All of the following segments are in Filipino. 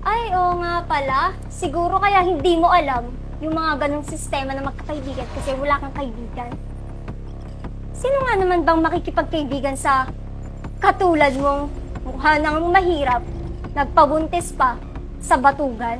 Ay, oo nga pala. Siguro kaya hindi mo alam yung mga ganong sistema na magkakaibigan kasi wala kang kaibigan. Sino nga naman bang makikipagkaibigan sa katulad mong mukha nang mahirap, nagpabuntis pa sa batugan?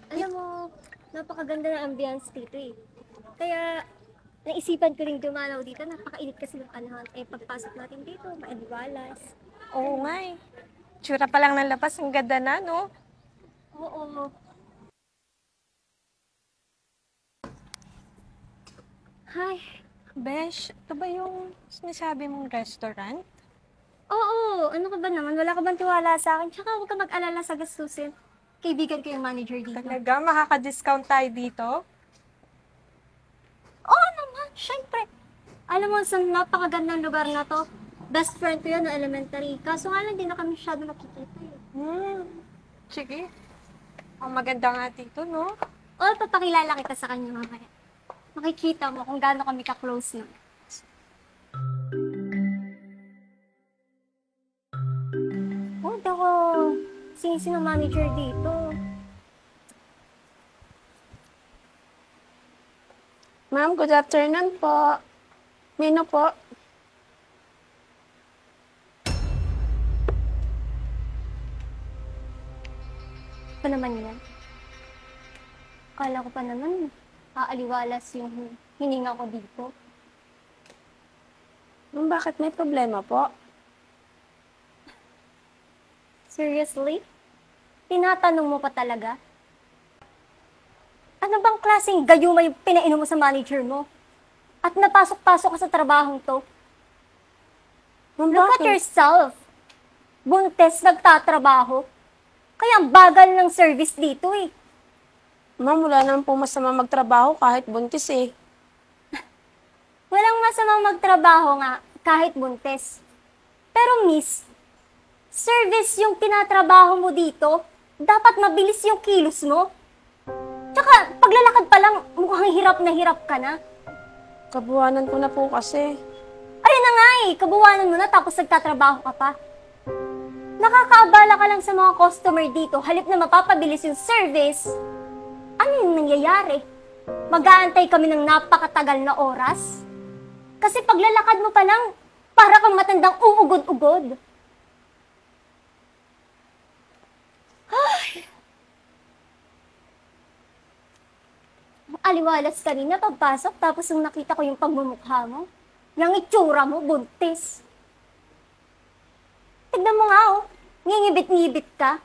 Alam mo, napakaganda ng ambience dito eh. Kaya, naisipan ko rin dumalaw dito. Napakainit kasi ng panahon. Eh, pagpasok natin dito, maaliwalas. Oo nga eh. Tsura pa lang ng labas, ang ganda na, no? Oo. Ay, Besh, ito ba yung sinasabi mong restaurant? oo. Ano ka ba naman? Wala ka bang tiwala sa akin? Tsaka huwag ka mag-alala sa gastusin. Kaibigan ko yung manager dito. Talaga, makaka-discount tayo dito? Oo naman, syempre. Alam mo, sa napakagandang lugar na to, best friend ko yun na elementary. Kaso nga lang, di na kami masyado nakikita eh. Sige. Ang maganda nga dito, no? O, papakilala kita sa kanya mamaya. Makikita mo kung gaano kami ka-close na. Oh, dako. Sino manager dito? Ma'am, good afternoon po. Menu po. Pa naman yan. Akala ko pa naman, aaliwalas yung hininga ko dito. Ma'am, bakit may problema po? Seriously? Tinatanong mo pa talaga? Ano bang klaseng gayuma yung pinainom mo sa manager mo? At napasok-pasok ka sa trabahong to? Ma'am, Look at bakit? yourself. Buntes, nagtatrabaho. Kaya ang bagal ng service dito eh. Ma'am, wala naman po masama magtrabaho kahit buntis eh. Walang masamang magtrabaho nga kahit buntes. Pero miss, service yung tinatrabaho mo dito. Dapat mabilis yung kilos mo. Tsaka, paglalakad pa lang, mukhang hirap na hirap ka na. Kabuwanan ko na po kasi. Ayun na nga eh, kabuwanan mo na tapos nagtatrabaho ka pa. Nakakaabala ka lang sa mga customer dito, halip na mapapabilis yung service. Ano yung nangyayari? Mag-aantay kami ng napakatagal na oras? Kasi paglalakad mo pa lang, para kang matandang uugod-ugod. Ay! Aliwalas kanina pagpasok tapos nung nakita ko yung pagmumukha mo, yung itsura mo, buntis. Tignan mo nga oh, ngingibit-ngibit ka.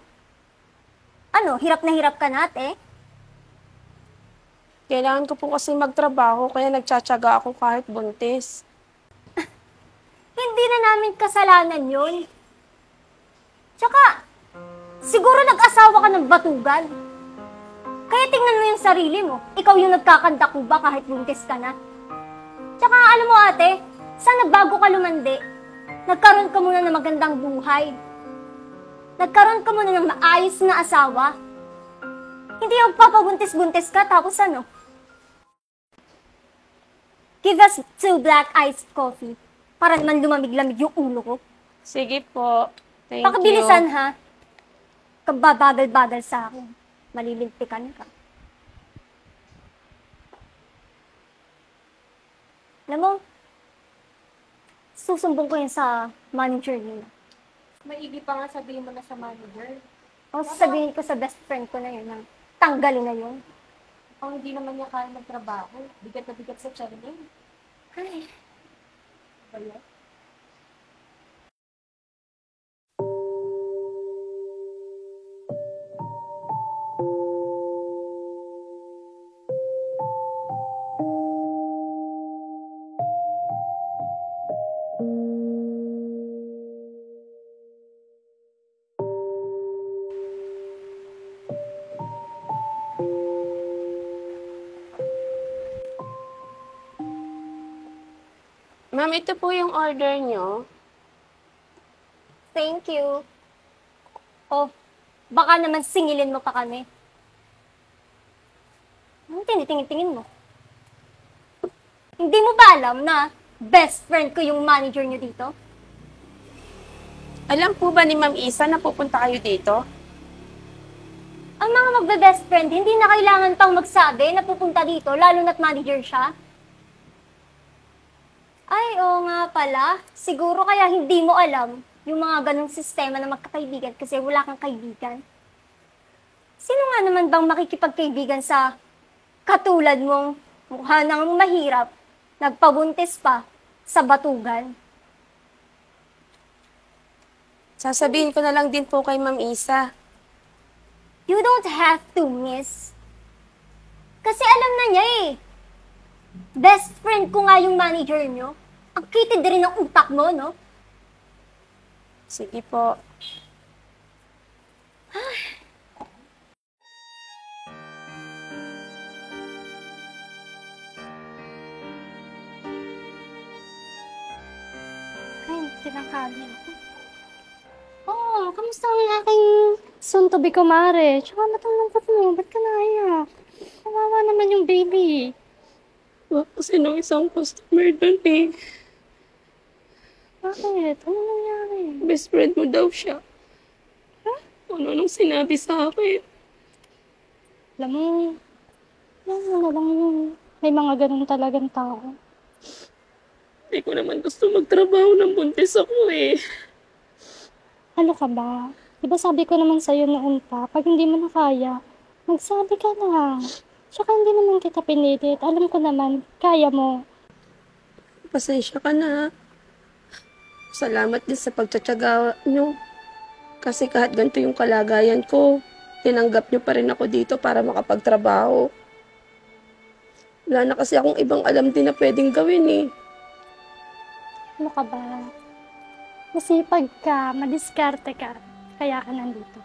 Ano, hirap na hirap ka nate? Kailangan ko po kasi magtrabaho kaya nagtsatsaga ako kahit buntis. Hindi na namin kasalanan yun. Tsaka, siguro nag-asawa ka ng batugan. Kaya tingnan mo yung sarili mo. Ikaw yung nagkakandakuba kahit buntis ka na. Tsaka alam mo ate, sana bago ka lumandi, nagkaroon ka muna ng magandang buhay. Nagkaroon ka muna ng maayos na asawa. Hindi yung papabuntis-buntis ka tapos ano? Give us 2 black iced coffee para naman lumamig-lamig yung ulo ko. Sige po. Thank Pakabilisan you. ha. Kababagal-bagal sa akin. Malilintikan ka. Alam mo, susumbong ko yun sa manager niyo. Maigi pa nga sabihin mo na sa manager. O sasabihin ko sa best friend ko na yun na tanggalin na yun. Kung hindi naman niya kaya magtrabaho, bigat na bigat sa tiyan niya. Ay, Ba yan? Ma'am, ito po yung order nyo. thank you. Oh, Baka naman singilin mo pa kami. Anong tinitingin-tingin mo? Hindi mo ba alam na best friend ko yung manager niyo dito? Alam po ba ni Ma'am Isa na pupunta kayo dito? Ang mga magbe-best friend, hindi na kailangan pang magsabi na pupunta dito, lalo na't manager siya. Ay, oo nga pala. Siguro kaya hindi mo alam yung mga ganong sistema ng magkakaibigan kasi wala kang kaibigan. Sino nga naman bang makikipagkaibigan sa katulad mong mukha nang mahirap, nagpabuntis pa sa batugan? Sasabihin ko na lang din po kay Ma'am Isa. You don't have to, miss. Kasi alam na niya eh. Best friend ko nga yung manager nyo. Ang kitid rin ng utak mo, no? Sige po. Ay, tinanghali ako. Oo, kamusta ang aking soon-to-be kumare? Tsaka matulungkot mo, ba't ka naiyak? Kawawa naman yung baby. Kasi nung isang customer doon eh. Bakit? Ano nangyari? Best friend mo daw siya. Ano nung sinabi sa akin? Alam mo na lang yung may mga ganun talagang tao. Hindi ko naman gusto magtrabaho ng buntis ako eh. Ano ka ba? Diba sabi ko naman sa'yo noon pa, pag hindi mo na kaya, magsabi ka lang. Tsaka hindi naman kita pinilit. Alam ko naman, kaya mo. Pasensya ka na. Salamat din sa pagtsatsaga nyo. Kasi kahit ganito yung kalagayan ko, tinanggap nyo pa rin ako dito para makapagtrabaho. Wala na kasi akong ibang alam din na pwedeng gawin eh. Ano ka ba? Masipag ka, madiskarte ka, kaya ka nandito.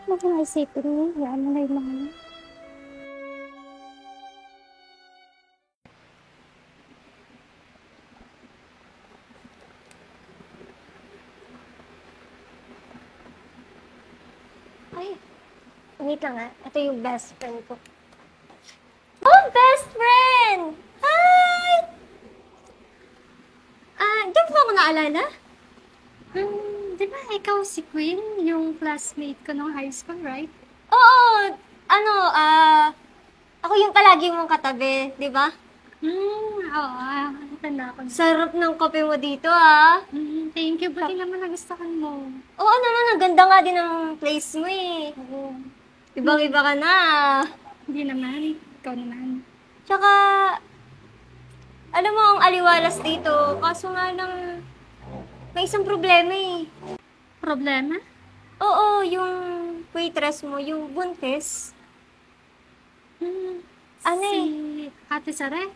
Huwag mo na isipin mo, yan mo na yung mga yun. Ay, wait lang ah. Ito yung best friend ko. Oh, best friend! Hi! Di mo ba ako naalala? Di ba ikaw si Queen, yung classmate ko nung high school, right? Oo, ako yung palagi mong katabi, di ba? Oo, tanda ko na. Sarap ng kape mo dito, ah. Thank you, buti naman nagustuhan mo. Oo naman, ang ganda nga din ng place mo eh. Oo. Ibang-iba ka na. Hindi naman, ikaw naman. Tsaka, alam mo, ang aliwalas dito, kaso nga lang, may isang problema eh. Problema? Oo, yung waitress mo, yung buntis. Ano Si eh? Ate Sare?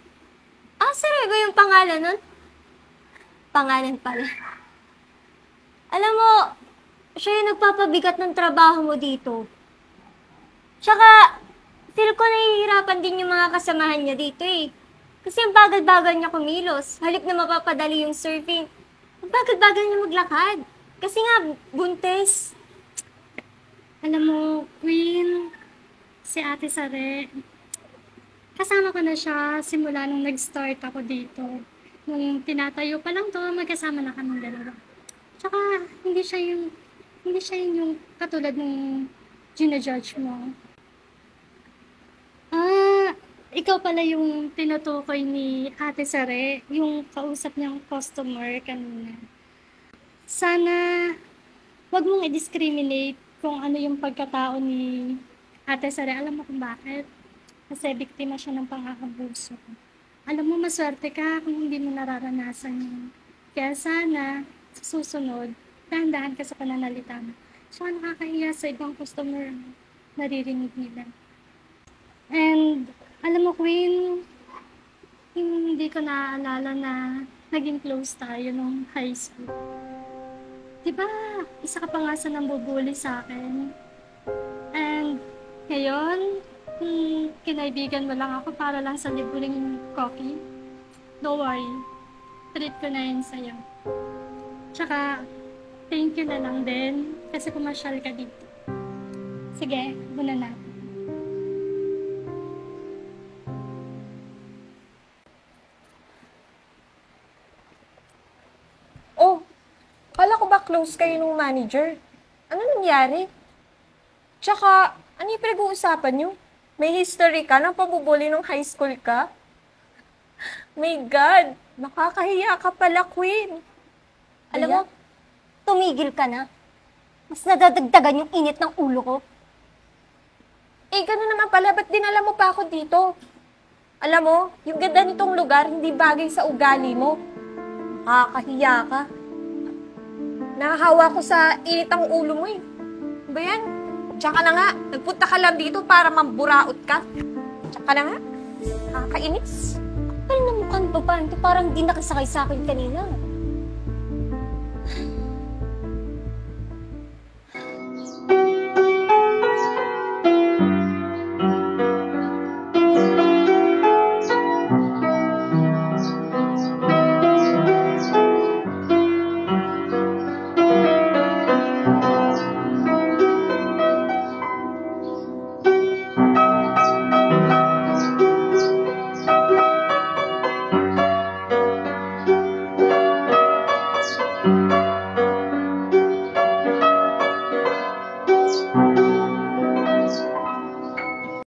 Sir, ba yung pangalan nun? Pangalan pala. Alam mo, siya yung nagpapabigat ng trabaho mo dito. Tsaka, feel ko nahihirapan din yung mga kasamahan niya dito eh. Kasi ang bagal-bagal niya kumilos. Halip na mapapadali yung surfing. Ang bagal-bagal niya maglakad. Kasi nga, buntis. Alam mo, Queen, si Ate Sare, kasama ko na siya simula nung nag-start ako dito. Nung tinatayo pa lang to, magkasama na kami dalawa. Tsaka, hindi siya yung katulad nung ginajudge mo. Ikaw pala yung tinutukoy ni Ate Sare, yung kausap niyang customer kanina. Sana, wag mong i-discriminate kung ano yung pagkatao ni Ate Sare. Alam mo kung bakit? Kasi biktima siya ng pang-aabuso. Alam mo, maswerte ka kung hindi mo nararanasan yun. Kaya sana, sa susunod, dahan-dahan ka sa pananalita mo. Saka nakakahiya sa ibang customer naririnig nila. And, alam mo, Queen, hindi ko naaalala na naging close tayo nung high school. Diba, isa ka pa nga sa nambubuli sa akin. And, ngayon, kinaibigan mo lang ako para lang sa libreng coffee. Don't worry, treat ko na yun sa'yo. Tsaka, thank you na lang din kasi pumasyal ka dito. Sige, muna na. Oh, kala ko ba close kayo nung manager? Ano nangyari? Tsaka, ano yung pinag-uusapan nyo? May history ka ng pambubuli nung high school ka? My God, nakakahiya ka pala, Queen. Alam mo, tumigil ka na. Mas nadadagdagan yung init ng ulo ko. Eh, gano'n naman pala, ba't dinala mo pa ako dito? Alam mo, yung ganda nitong lugar, hindi bagay sa ugali mo. Nakakahiya ka. Nahahawa ko sa init ng ulo mo eh. Ano ba yan? Tsaka na nga, nagpunta ka lang dito para mamburaot ka. Tsaka na nga, nakakainis. Kapal na mukhang babae to, parang di nakasakay sa akin kanina.